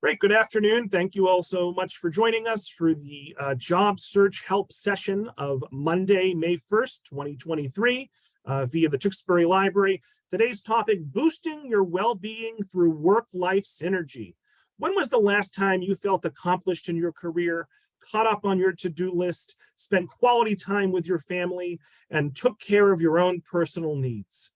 Great, good afternoon. Thank you all so much for joining us for the job search help session of Monday, May 1st, 2023, via the Tewksbury Library. Today's topic, boosting your well-being through work-life synergy. When was the last time you felt accomplished in your career, caught up on your to-do list, spent quality time with your family, and took care of your own personal needs?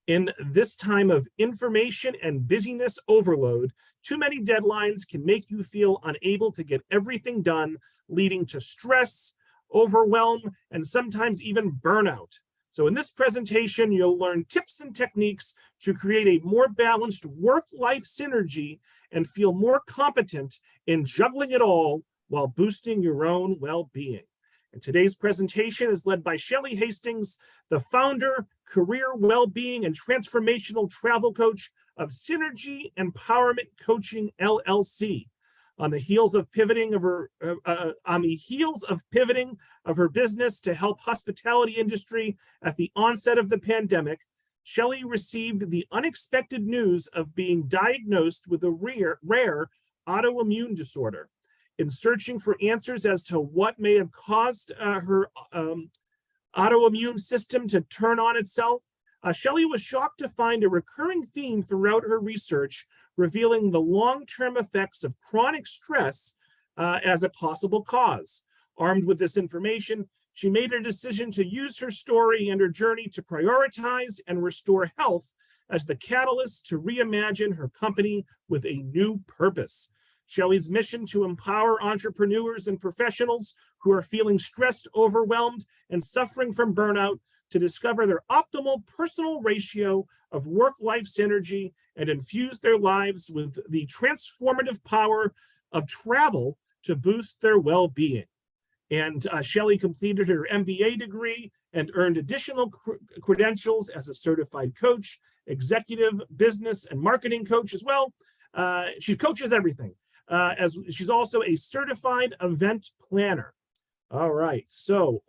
In this time of information and busyness overload, too many deadlines can make you feel unable to get everything done, leading to stress, overwhelm, and sometimes even burnout. So in this presentation, you'll learn tips and techniques to create a more balanced work-life synergy and feel more competent in juggling it all while boosting your own well-being. And today's presentation is led by Shelley Hastings, the founder, career well-being and transformational travel coach of Synergy Empowerment Coaching LLC. On the heels of pivoting of her business to help hospitality industry at the onset of the pandemic, Shelley received the unexpected news of being diagnosed with a rare autoimmune disorder. In searching for answers as to what may have caused her autoimmune system to turn on itself, Shelley was shocked to find a recurring theme throughout her research, revealing the long-term effects of chronic stress as a possible cause. Armed with this information, she made a decision to use her story and her journey to prioritize and restore health as the catalyst to reimagine her company with a new purpose. Shelley's mission to empower entrepreneurs and professionals who are feeling stressed, overwhelmed, and suffering from burnout to discover their optimal personal ratio of work-life synergy and infuse their lives with the transformative power of travel to boost their well-being. And Shelley completed her M.B.A. degree and earned additional credentials as a certified coach, executive, business, and marketing coach as well. She coaches everything. As she's also a certified event planner. All right, so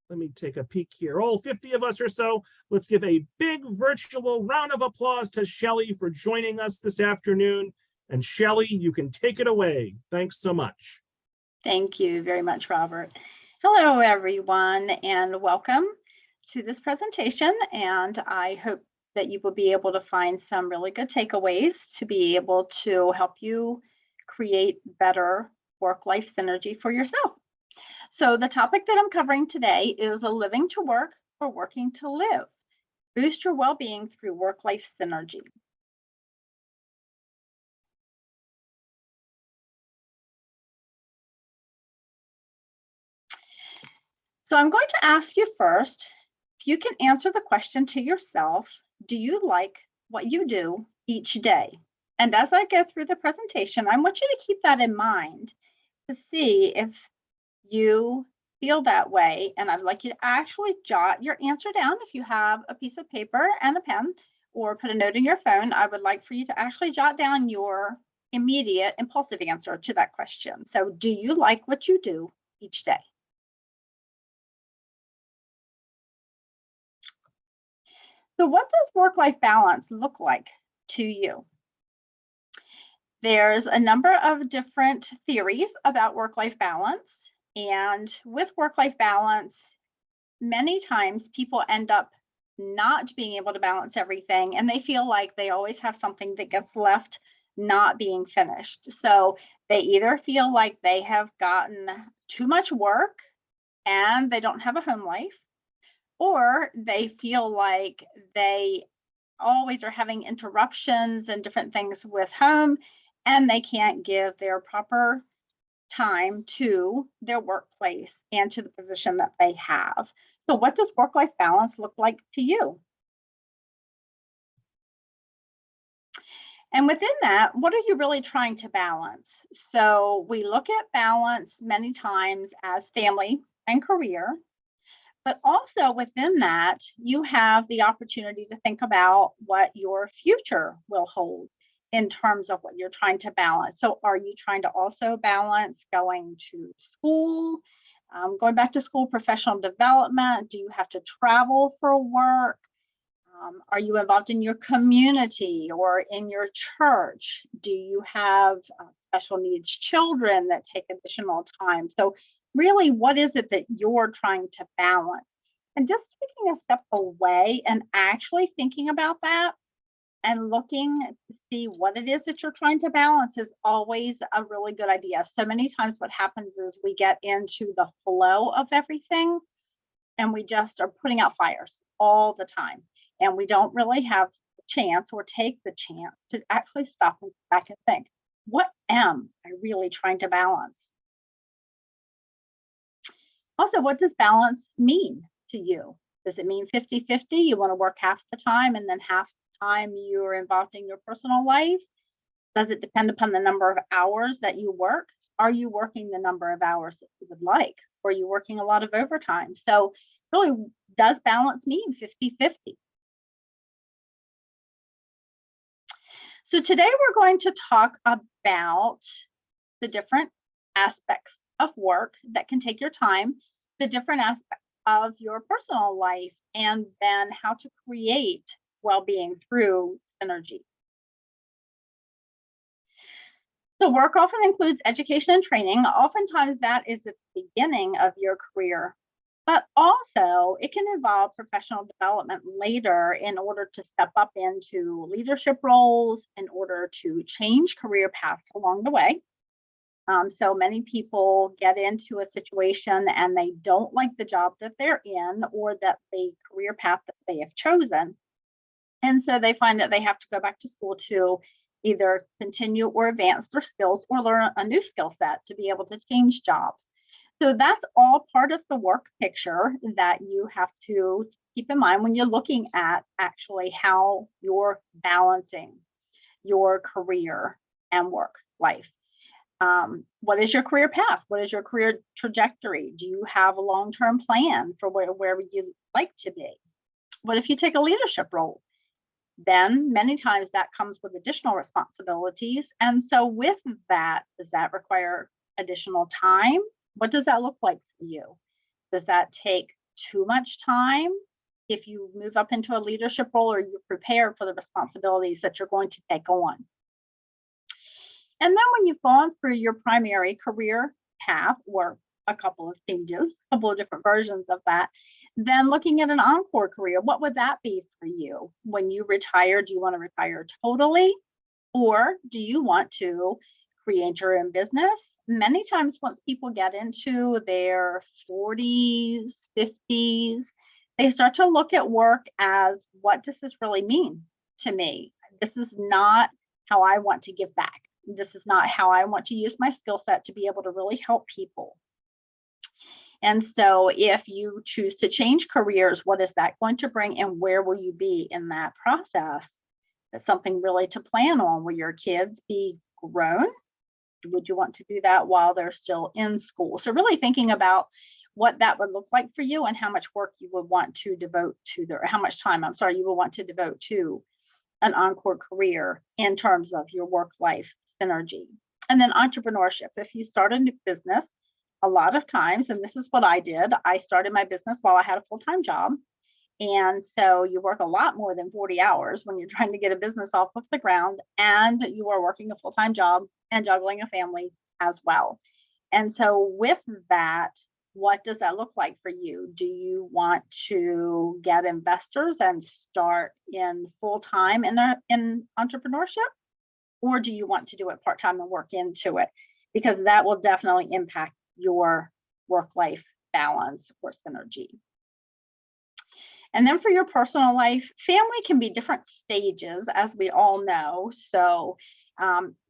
let me take a peek here. All 50 of us or so, let's give a big virtual round of applause to Shelley for joining us this afternoon. And Shelley, you can take it away. Thanks so much. Thank you very much, Robert. Hello, everyone, and welcome to this presentation. And I hope that you will be able to find some really good takeaways to be able to help you create better work-life synergy for yourself. So the topic that I'm covering today is a living to work or working to live. Boost your well-being through work-life synergy. So I'm going to ask you first, if you can answer the question to yourself, do you like what you do each day? And as I go through the presentation, I want you to keep that in mind to see if you feel that way. And I'd like you to actually jot your answer down. If you have a piece of paper and a pen or put a note in your phone, I would like for you to actually jot down your immediate impulsive answer to that question. So do you like what you do each day? So what does work-life balance look like to you? There's a number of different theories about work-life balance. And with work-life balance, many times people end up not being able to balance everything, and they feel like they always have something that gets left not being finished. So they either feel like they have gotten too much work and they don't have a home life, or they feel like they always are having interruptions and different things with home, and they can't give their proper time to their workplace and to the position that they have. So what does work-life balance look like to you? And within that, what are you really trying to balance? So we look at balance many times as family and career, but also within that, you have the opportunity to think about what your future will hold in terms of what you're trying to balance. So are you trying to also balance going to school, going back to school, professional development? Do you have to travel for work? Are you involved in your community or in your church? Do you have special needs children that take additional time? So really, what is it that you're trying to balance? And just taking a step away and actually thinking about that and looking to see what it is that you're trying to balance is always a really good idea. So many times what happens is we get into the flow of everything and we just are putting out fires all the time. And we don't really have the chance or take the chance to actually stop and back and think, what am I really trying to balance? Also, what does balance mean to you? Does it mean 50-50? You want to work half the time and then half the time you're involved in your personal life? Does it depend upon the number of hours that you work? Are you working the number of hours that you would like? Or are you working a lot of overtime? So really, does balance mean 50-50? So today we're going to talk about the different aspects of work that can take your time, the different aspects of your personal life, and then how to create well-being through synergy. So work often includes education and training. Oftentimes that is the beginning of your career, but also it can involve professional development later in order to step up into leadership roles, in order to change career paths along the way. So many people get into a situation and they don't like the job that they're in or that the career path that they have chosen. And so they find that they have to go back to school to either continue or advance their skills or learn a new skill set to be able to change jobs. So that's all part of the work picture that you have to keep in mind when you're looking at actually how you're balancing your career and work life. What is your career path? What is your career trajectory? Do you have a long-term plan for where you'd like to be? What if you take a leadership role? Then many times that comes with additional responsibilities. And so with that, does that require additional time? What does that look like for you? Does that take too much time if you move up into a leadership role or you're prepared for the responsibilities that you're going to take on? And then when you've gone through your primary career path or a couple of changes, a couple of different versions of that, then looking at an encore career, what would that be for you? When you retire, do you want to retire totally? Or do you want to create your own business? Many times once people get into their 40s, 50s, they start to look at work as, what does this really mean to me? This is not how I want to give back. This is not how I want to use my skill set to be able to really help people. And so if you choose to change careers, what is that going to bring and where will you be in that process? That's something really to plan on. Will your kids be grown? Would you want to do that while they're still in school? So really thinking about what that would look like for you and how much work you would want to devote to how much time, you would want to devote to an encore career in terms of your work-life synergy. And then entrepreneurship. If you start a new business, a lot of times, and this is what I did, I started my business while I had a full-time job. And so you work a lot more than 40 hours when you're trying to get a business off of the ground, and you are working a full-time job and juggling a family as well. And so with that, what does that look like for you? Do you want to get investors and start in full-time in entrepreneurship? Or do you want to do it part-time and work into it? Because that will definitely impact your work-life balance or synergy. And then for your personal life, family can be different stages, as we all know. So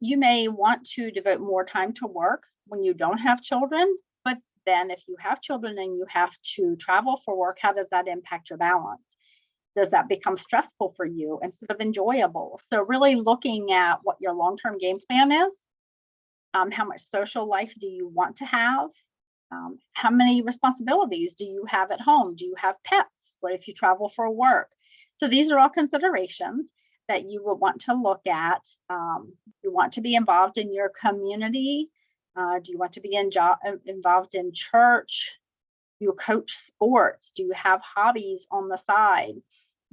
you may want to devote more time to work when you don't have children, but then if you have children and you have to travel for work, how does that impact your balance? Does that become stressful for you instead of enjoyable? So really looking at what your long-term game plan is. How much social life do you want to have? How many responsibilities do you have at home? Do you have pets? What if you travel for work? So these are all considerations that you would want to look at. You want to be involved in your community. Do you want to be involved in church? Do you coach sports? Do you have hobbies on the side?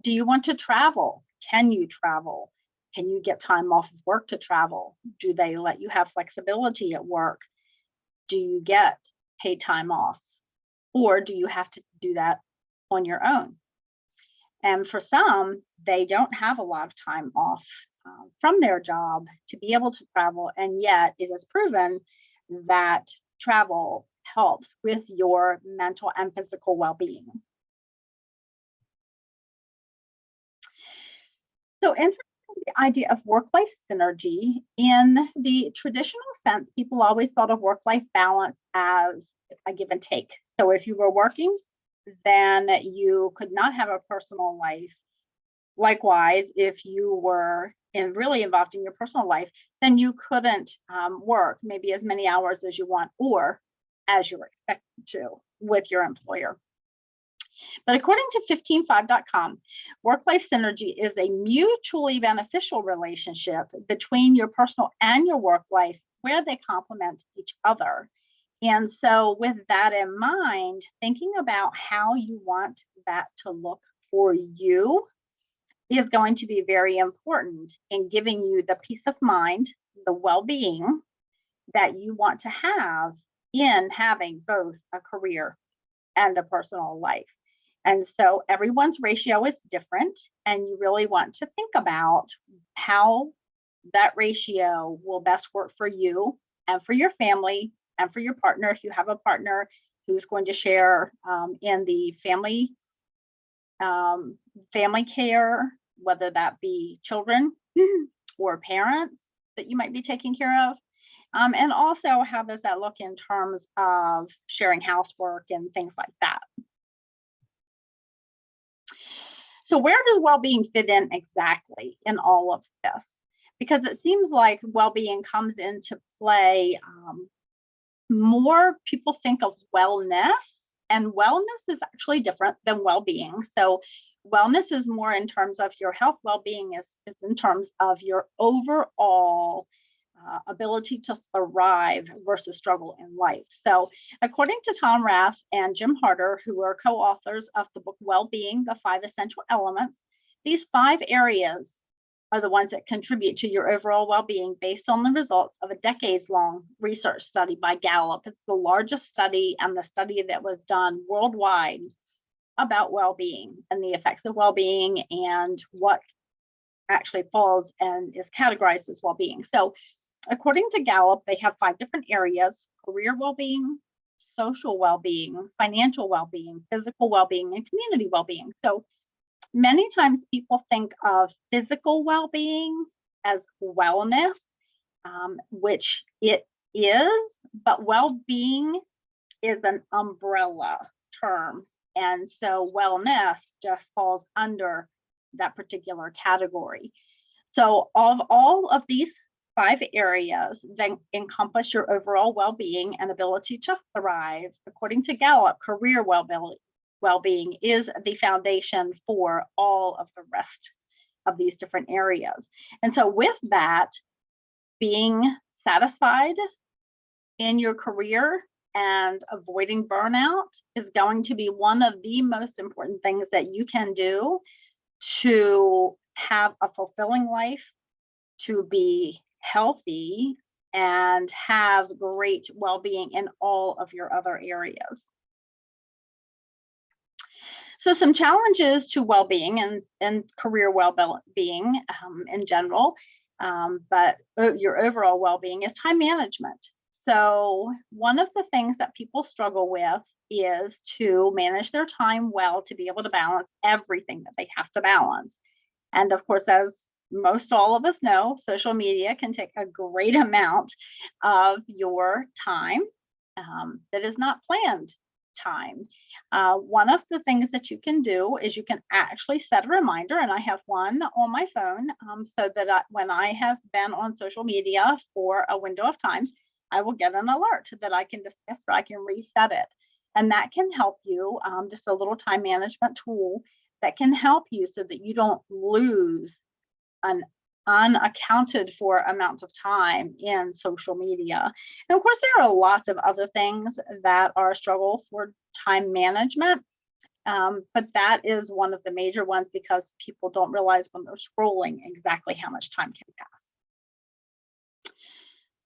Do you want to travel? Can you travel? Can you get time off of work to travel? Do they let you have flexibility at work? Do you get paid time off? Or do you have to do that on your own? And for some, they don't have a lot of time off from their job to be able to travel. And yet it is proven that travel helps with your mental and physical well-being. So interesting, the idea of work-life synergy. In the traditional sense, people always thought of work-life balance as a give and take. So if you were working, then you could not have a personal life. Likewise, if you were really involved in your personal life, then you couldn't work maybe as many hours as you want or as you're expected to with your employer. But according to 155.com, work-life synergy is a mutually beneficial relationship between your personal and your work life where they complement each other. And so with that in mind, thinking about how you want that to look for you is going to be very important in giving you the peace of mind, the well-being that you want to have in having both a career and a personal life. And so everyone's ratio is different, and you really want to think about how that ratio will best work for you and for your family and for your partner, if you have a partner who's going to share in the family care, whether that be children or parents that you might be taking care of. And also, how does that look in terms of sharing housework and things like that? So where does well-being fit in exactly in all of this? Because it seems like well-being comes into play. More people think of wellness, and wellness is actually different than well-being. So wellness is more in terms of your health. Well-being is in terms of your overall ability to thrive versus struggle in life. So according to Tom Rath and Jim Harder, who are co-authors of the book Well-Being, The 5 Essential Elements, these 5 areas are the ones that contribute to your overall well-being based on the results of a decades-long research study by Gallup. It's the largest study and the study that was done worldwide about well-being and the effects of well-being and what actually falls and is categorized as well-being. So according to Gallup, they have 5 different areas: career well-being, social well-being, financial well-being, physical well-being, and community well-being. So many times people think of physical well-being as wellness, which it is, but well-being is an umbrella term. And so wellness just falls under that particular category. So of all of these 5 areas that encompass your overall well-being and ability to thrive, according to Gallup, career well-being is the foundation for all of the rest of these different areas. And so with that, being satisfied in your career and avoiding burnout is going to be one of the most important things that you can do to have a fulfilling life, to be healthy, and have great well-being in all of your other areas. So some challenges to well-being and career well-being in general, but your overall well-being is time management. So one of the things that people struggle with is to manage their time well, to be able to balance everything that they have to balance. And of course, as most all of us know, social media can take a great amount of your time that is not planned time. One of the things that you can do is you can actually set a reminder, and I have one on my phone, so that when I have been on social media for a window of time, I will get an alert that I can discuss, or I can reset it. And that can help you, just a little time management tool that can help you so that you don't lose an unaccounted for amounts of time in social media. And of course, there are lots of other things that are a struggle for time management. But that is one of the major ones because people don't realize when they're scrolling exactly how much time can pass.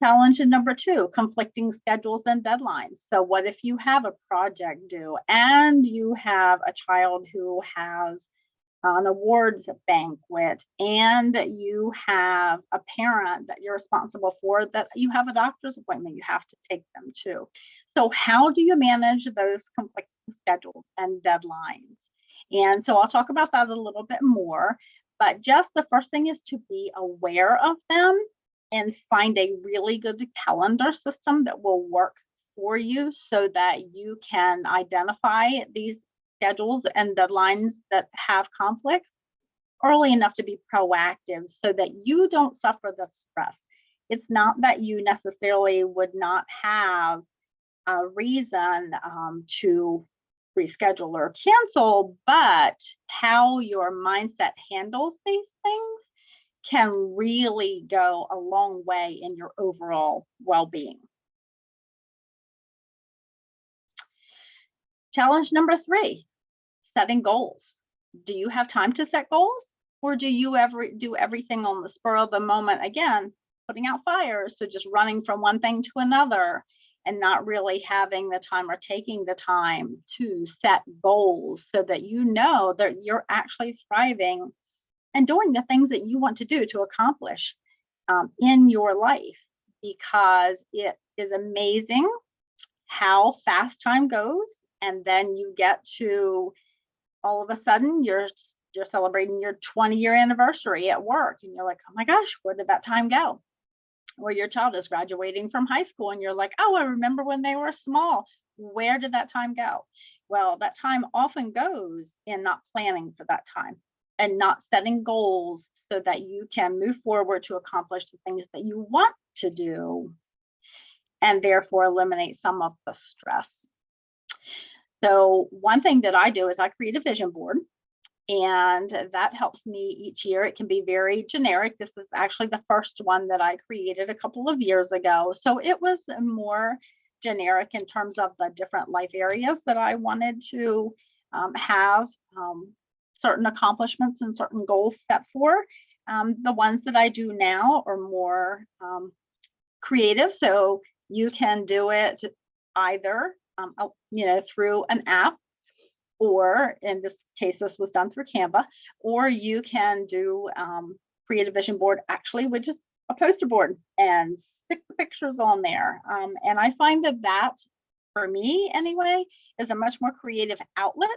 Challenge number 2, conflicting schedules and deadlines. So what if you have a project due and you have a child who has an awards banquet and you have a parent that you're responsible for, that you have a doctor's appointment you have to take them to. So how do you manage those conflicting schedules and deadlines? And so I'll talk about that a little bit more, but just the first thing is to be aware of them and find a really good calendar system that will work for you so that you can identify these schedules and deadlines that have conflicts early enough to be proactive so that you don't suffer the stress. It's not that you necessarily would not have a reason to reschedule or cancel, but how your mindset handles these things can really go a long way in your overall well-being. Challenge number 3, setting goals. Do you have time to set goals, or do you ever do everything on the spur of the moment? Again, putting out fires, so just running from one thing to another and not really having the time or taking the time to set goals so that you know that you're actually thriving and doing the things that you want to do to accomplish in your life, because it is amazing how fast time goes. And then you get to, all of a sudden, you're celebrating your 20-year anniversary at work, and you're like, oh my gosh, where did that time go? Or your child is graduating from high school, and you're like, oh, I remember when they were small. Where did that time go? Well, that time often goes in not planning for that time and not setting goals so that you can move forward to accomplish the things that you want to do, and therefore eliminate some of the stress. So one thing that I do is I create a vision board, and that helps me each year. It can be very generic. This is actually the first one that I created a couple of years ago. So it was more generic in terms of the different life areas that I wanted to have certain accomplishments and certain goals set for. The ones that I do now are more creative. So you can do it either through an app, or in this case, this was done through Canva, or you can do create a vision board actually with just a poster board and stick the pictures on there. And I find that for me anyway, is a much more creative outlet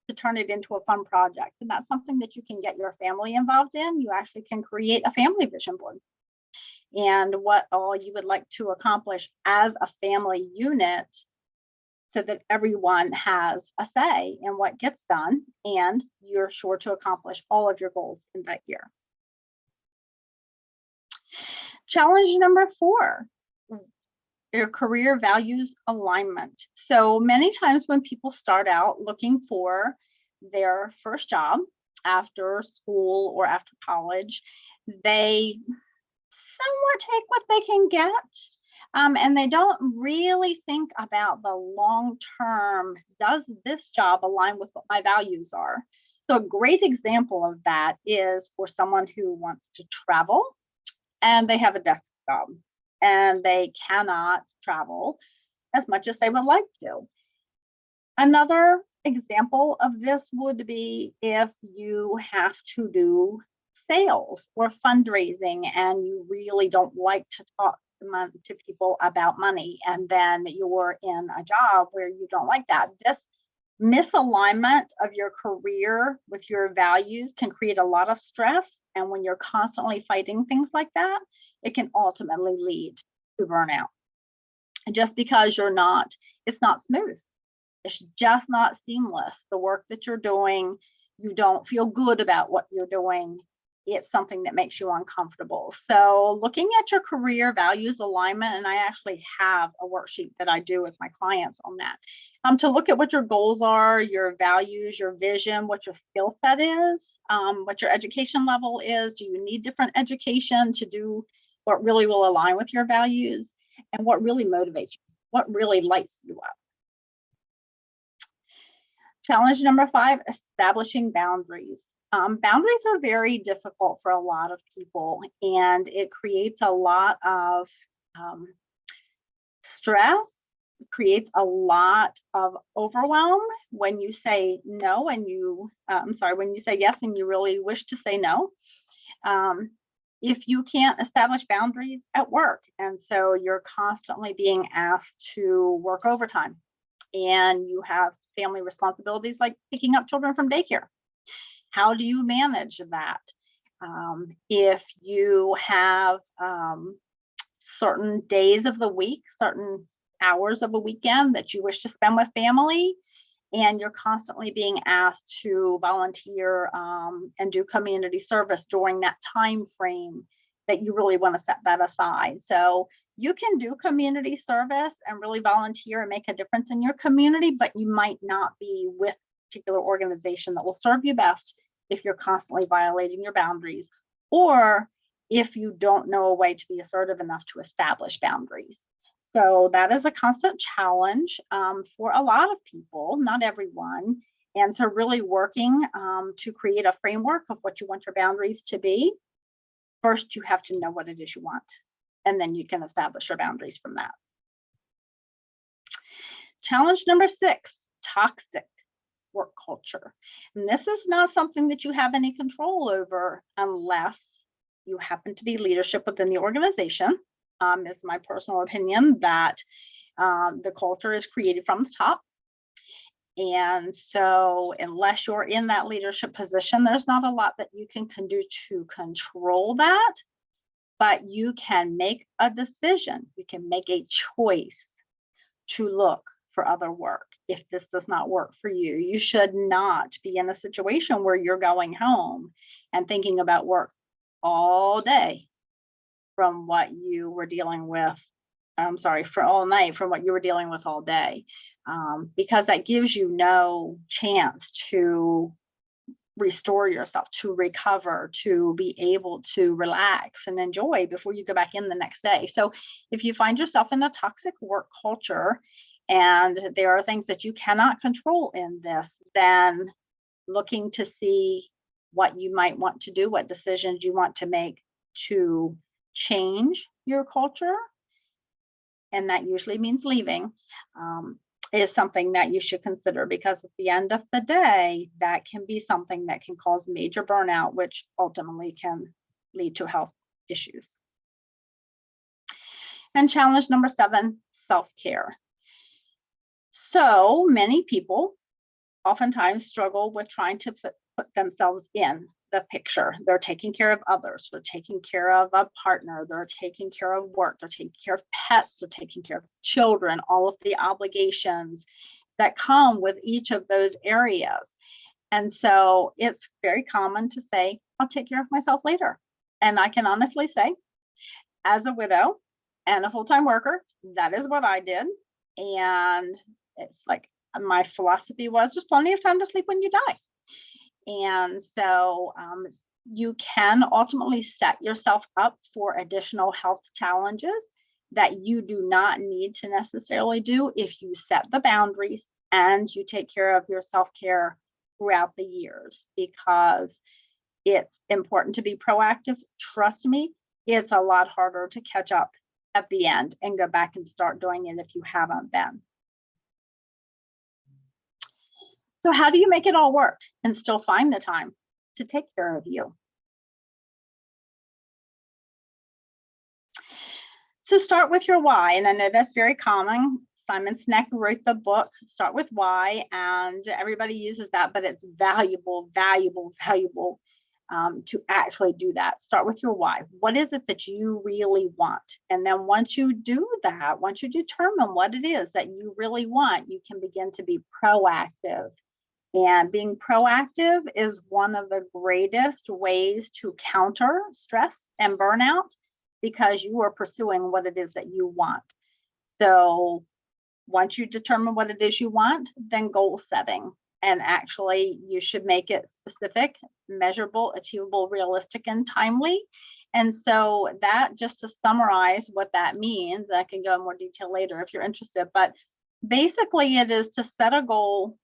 to turn it into a fun project. And that's something that you can get your family involved in. You actually can create a family vision board and what all you would like to accomplish as a family unit, so that everyone has a say in what gets done and you're sure to accomplish all of your goals in that year. Challenge number 4, your career values alignment. So many times when people start out looking for their first job after school or after college, they somewhat take what they can get. And they don't really think about the long term. Does this job align with what my values are? So a great example of that is for someone who wants to travel and they have a desk job and they cannot travel as much as they would like to. Another example of this would be if you have to do sales or fundraising and you really don't like to talk to people about money, and then you're in a job where you don't like that. This misalignment of your career with your values can create a lot of stress, and when you're constantly fighting things like that, it can ultimately lead to burnout. And just because it's not smooth, it's just not seamless. The work that you're doing, you don't feel good about what you're doing. It's something that makes you uncomfortable. So looking at your career values alignment, and I actually have a worksheet that I do with my clients on that, to look at what your goals are, your values, your vision, what your skill set is, what your education level is. Do you need different education to do what really will align with your values, and what really motivates you, what really lights you up? Challenge number 5, establishing boundaries. Boundaries are very difficult for a lot of people, and it creates a lot of stress, creates a lot of overwhelm when you say no and when you say yes and you really wish to say no. If you can't establish boundaries at work, and so you're constantly being asked to work overtime, and you have family responsibilities like picking up children from daycare, how do you manage that? If you have certain days of the week, certain hours of a weekend that you wish to spend with family, and you're constantly being asked to volunteer and do community service during that time frame, that you really want to set that aside. So you can do community service and really volunteer and make a difference in your community, but you might not be with a particular organization that will serve you best if you're constantly violating your boundaries, or if you don't know a way to be assertive enough to establish boundaries. So that is a constant challenge for a lot of people, not everyone. And so really working to create a framework of what you want your boundaries to be. First, you have to know what it is you want, and then you can establish your boundaries from that. Challenge number 6, toxic work culture. And this is not something that you have any control over unless you happen to be leadership within the organization. It's my personal opinion that the culture is created from the top. And so unless you're in that leadership position, there's not a lot that you can do to control that, but you can make a decision. You can make a choice to look for other work. If this does not work for you, you should not be in a situation where you're going home and thinking about work all day from what you were dealing with. For all night from what you were dealing with all day, because that gives you no chance to restore yourself, to recover, to be able to relax and enjoy before you go back in the next day. So if you find yourself in a toxic work culture and there are things that you cannot control in this, then looking to see what you might want to do, what decisions you want to make to change your culture, and that usually means leaving, is something that you should consider, because at the end of the day, that can be something that can cause major burnout, which ultimately can lead to health issues. And challenge number 7, self-care. So many people oftentimes struggle with trying to put themselves in the picture. They're taking care of others, they're taking care of a partner, they're taking care of work, they're taking care of pets, they're taking care of children, all of the obligations that come with each of those areas. And so it's very common to say, I'll take care of myself later. And I can honestly say, as a widow and a full-time worker, that is what I did. And it's like my philosophy was, there's plenty of time to sleep when you die. And so you can ultimately set yourself up for additional health challenges that you do not need to necessarily do if you set the boundaries and you take care of your self-care throughout the years, because it's important to be proactive. Trust me, it's a lot harder to catch up at the end and go back and start doing it if you haven't been. So how do you make it all work and still find the time to take care of you? So start with your why. And I know that's very common. Simon Sinek wrote the book, Start with Why, and everybody uses that, but it's valuable to actually do that. Start with your why. What is it that you really want? And then once you do that, once you determine what it is that you really want, you can begin to be proactive. And being proactive is one of the greatest ways to counter stress and burnout, because you are pursuing what it is that you want. So once you determine what it is you want, then goal setting. And actually, you should make it specific, measurable, achievable, realistic, and timely. And so that, just to summarize what that means, I can go in more detail later if you're interested, but basically it is to set a goal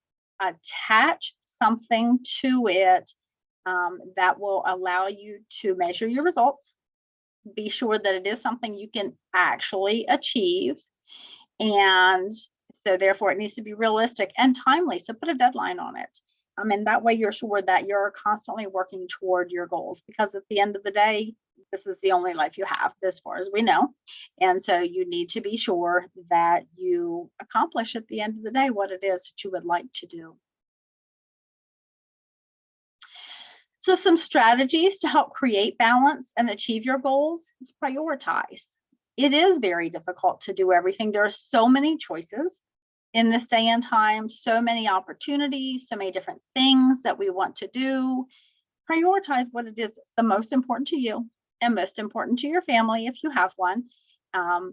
attach something to it that will allow you to measure your results. Be sure that it is something you can actually achieve. And so therefore it needs to be realistic and timely. So put a deadline on it. And that way you're sure that you're constantly working toward your goals, because at the end of the day, this is the only life you have, as far as we know. And so you need to be sure that you accomplish at the end of the day what it is that you would like to do. So some strategies to help create balance and achieve your goals is prioritize. It is very difficult to do everything. There are so many choices in this day and time, so many opportunities, so many different things that we want to do. Prioritize what it is that's the most important to you and most important to your family if you have one,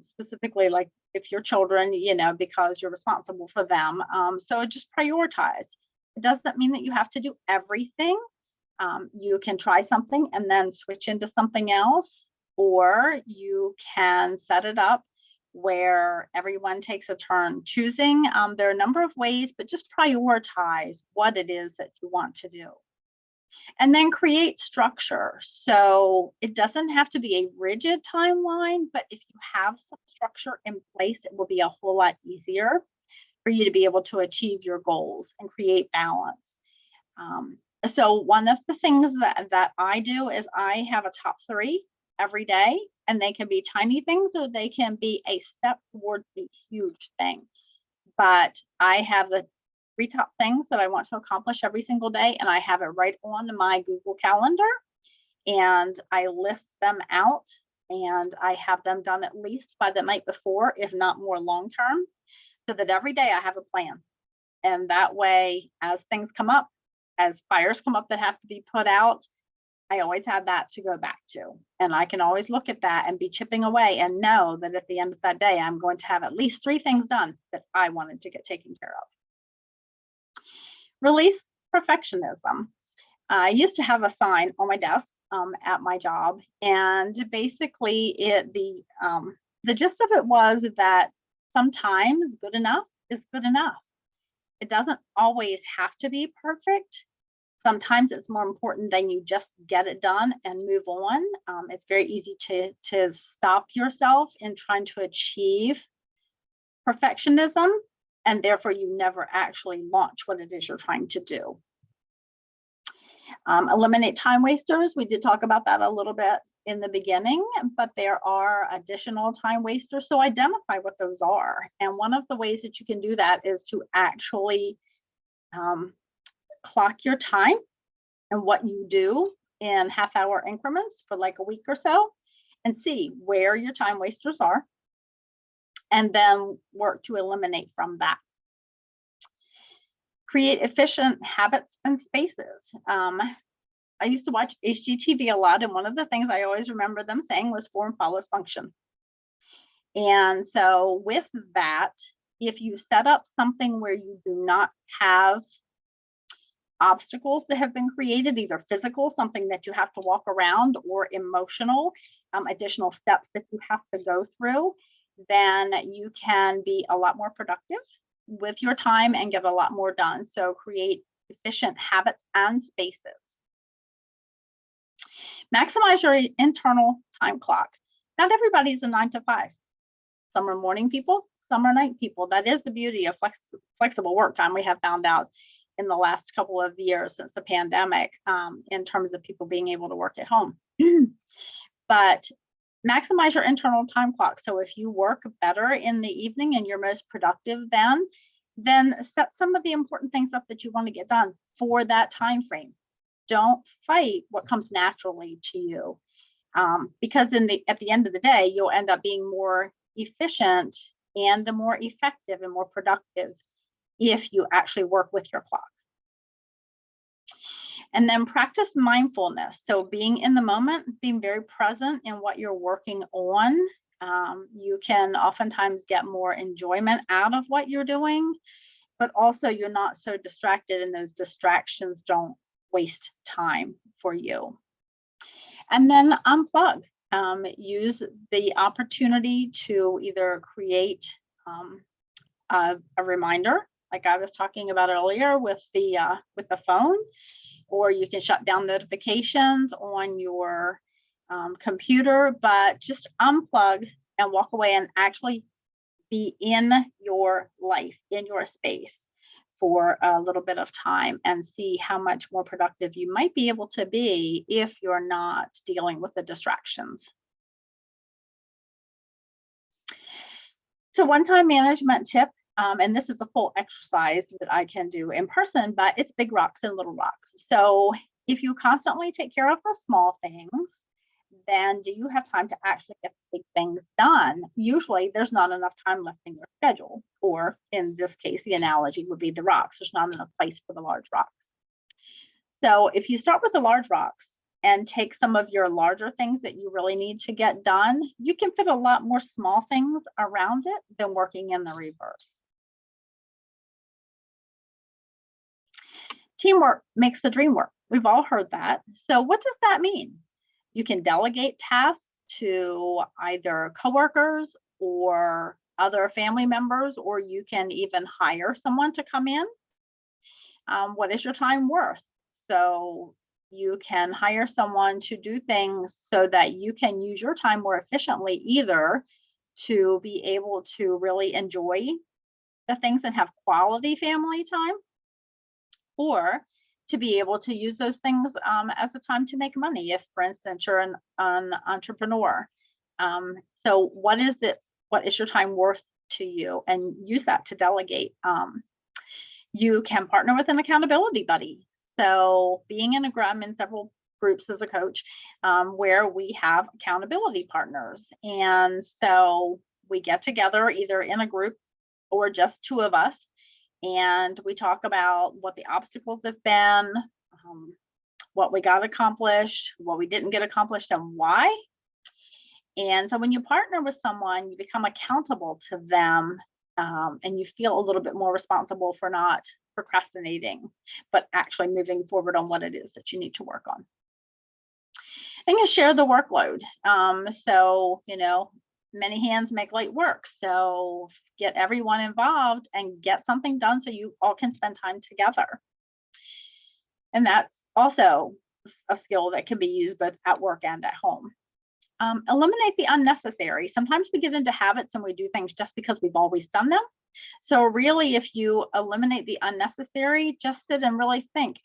specifically like if your children, because you're responsible for them. So just prioritize. It doesn't mean that you have to do everything. You can try something and then switch into something else, or you can set it up where everyone takes a turn choosing. There are a number of ways, but just prioritize what it is that you want to do. And then create structure. So it doesn't have to be a rigid timeline, but if you have some structure in place, it will be a whole lot easier for you to be able to achieve your goals and create balance. So one of the things that I do is I have a top 3 every day, and they can be tiny things or they can be a step towards a huge thing. But I have the 3 top things that I want to accomplish every single day, and I have it right on my Google Calendar, and I list them out, and I have them done at least by the night before, if not more long term, so that every day I have a plan. And that way, as things come up, as fires come up that have to be put out, I always have that to go back to. And I can always look at that and be chipping away and know that at the end of that day, I'm going to have at least 3 things done that I wanted to get taken care of. Release perfectionism. I used to have a sign on my desk at my job, and basically the gist of it was that sometimes good enough is good enough. It doesn't always have to be perfect. Sometimes it's more important than you just get it done and move on. It's very easy to stop yourself in trying to achieve perfectionism, and therefore you never actually launch what it is you're trying to do. Eliminate time wasters. We did talk about that a little bit in the beginning, but there are additional time wasters. So identify what those are. And one of the ways that you can do that is to actually clock your time and what you do in half-hour increments for like a week or so, and see where your time wasters are, and then work to eliminate from that. Create efficient habits and spaces. I used to watch HGTV a lot, and one of the things I always remember them saying was form follows function. And so with that, if you set up something where you do not have obstacles that have been created, either physical, something that you have to walk around, or emotional, additional steps that you have to go through, then you can be a lot more productive with your time and get a lot more done. So create efficient habits and spaces. Maximize your internal time clock. Not everybody's a 9 to 5. Some are morning people, some are night people. That is the beauty of flexible work time, we have found out in the last couple of years since the pandemic, in terms of people being able to work at home. But maximize your internal time clock. So if you work better in the evening and you're most productive then set some of the important things up that you want to get done for that time frame. Don't fight what comes naturally to you, because at the end of the day, you'll end up being more efficient and more effective and more productive if you actually work with your clock. And then practice mindfulness. So being in the moment, being very present in what you're working on. You can oftentimes get more enjoyment out of what you're doing, but also you're not so distracted, and those distractions don't waste time for you. And then unplug. Use the opportunity to either create a reminder like I was talking about earlier with the phone, or you can shut down notifications on your computer, but just unplug and walk away and actually be in your life, in your space for a little bit of time, and see how much more productive you might be able to be if you're not dealing with the distractions. So one time management tip, and this is a full exercise that I can do in person, but it's big rocks and little rocks. So if you constantly take care of the small things, then do you have time to actually get big things done? Usually there's not enough time left in your schedule, or in this case, the analogy would be the rocks. There's not enough place for the large rocks. So if you start with the large rocks and take some of your larger things that you really need to get done, you can fit a lot more small things around it than working in the reverse. Teamwork makes the dream work. We've all heard that. So what does that mean? You can delegate tasks to either coworkers or other family members, or you can even hire someone to come in. What is your time worth? So you can hire someone to do things so that you can use your time more efficiently, either to be able to really enjoy the things and have quality family time, or to be able to use those things as a time to make money. If, for instance, you're an entrepreneur. So what is it? What is your time worth to you? And use that to delegate. You can partner with an accountability buddy. So being in I'm in several groups as a coach where we have accountability partners. And so we get together either in a group or just two of us, and we talk about what the obstacles have been, what we got accomplished, what we didn't get accomplished, and why. And so when you partner with someone, you become accountable to them, and you feel a little bit more responsible for not procrastinating, but actually moving forward on what it is that you need to work on. And you share the workload. So, many hands make light work. So get everyone involved and get something done so you all can spend time together. And that's also a skill that can be used both at work and at home. Eliminate the unnecessary. Sometimes we get into habits and we do things just because we've always done them. So really, if you eliminate the unnecessary, just sit and really think,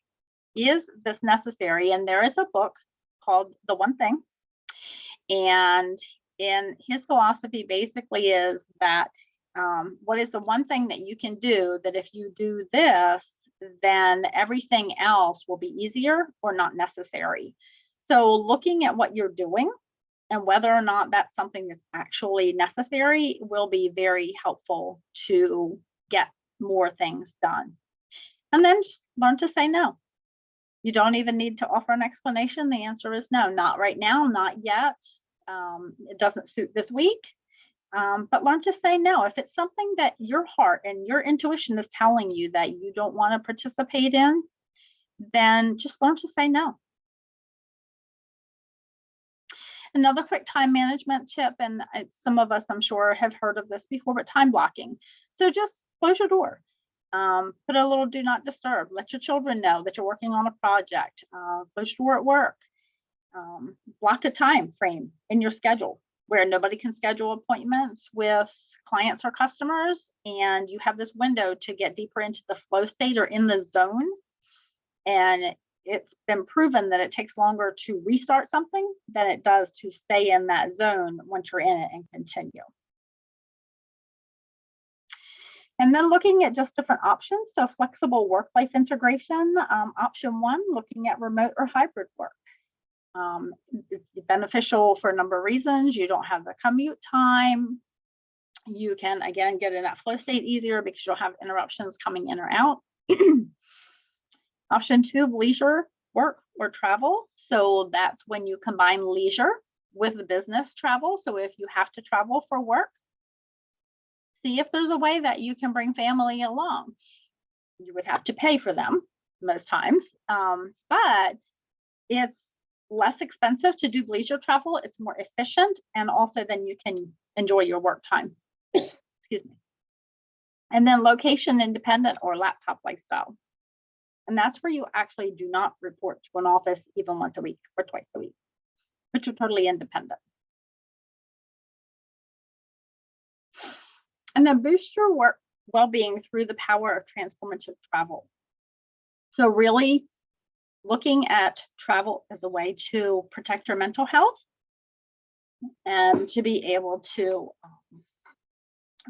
is this necessary? And there is a book called The One Thing. And in his philosophy basically is that what is the one thing that you can do that if you do this, then everything else will be easier or not necessary. So looking at what you're doing and whether or not that's something that's actually necessary will be very helpful to get more things done. And then just learn to say no. You don't even need to offer an explanation. The answer is no, not right now, not yet. It doesn't suit this week, but learn to say no. If it's something that your heart and your intuition is telling you that you don't want to participate in, then just learn to say no. Another quick time management tip, and some of us I'm sure have heard of this before, but time blocking. So just close your door. Put a little do not disturb. Let your children know that you're working on a project. Close your door at work. Block a time frame in your schedule where nobody can schedule appointments with clients or customers, and you have this window to get deeper into the flow state or in the zone. And it's been proven that it takes longer to restart something than it does to stay in that zone once you're in it and continue. And then looking at just different options. So flexible work-life integration. Option one, looking at remote or hybrid work. It's beneficial for a number of reasons. You don't have the commute time. You can, again, get in that flow state easier because you don't have interruptions coming in or out. Option two, leisure work or travel. So that's when you combine leisure with the business travel. So if you have to travel for work, see if there's a way that you can bring family along. You would have to pay for them most times, but it's less expensive to do leisure travel. It's more efficient, and also then you can enjoy your work time. Excuse me. And then location independent or laptop lifestyle. And that's where you actually do not report to an office even once a week or twice a week, but you're totally independent. And then boost your work well-being through the power of transformative travel. So really looking at travel as a way to protect your mental health and to be able to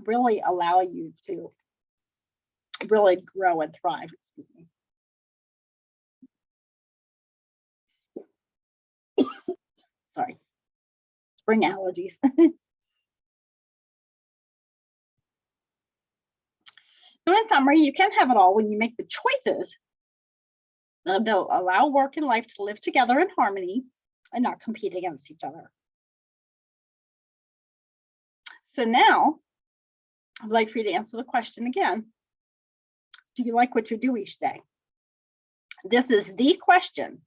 really allow you to really grow and thrive. Excuse me. Sorry, spring allergies. So in summary, you can have it all when you make the choices that'll allow work and life to live together in harmony and not compete against each other. So now, I'd like for you to answer the question again. Do you like what you do each day? This is the question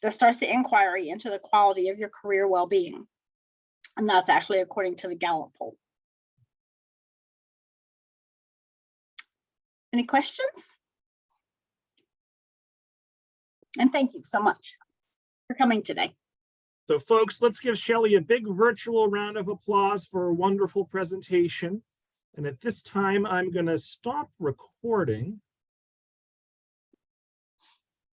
that starts the inquiry into the quality of your career well-being. And that's actually according to the Gallup poll. Any questions? And thank you so much for coming today. So folks, let's give Shelley a big virtual round of applause for a wonderful presentation. And at this time, I'm going to stop recording.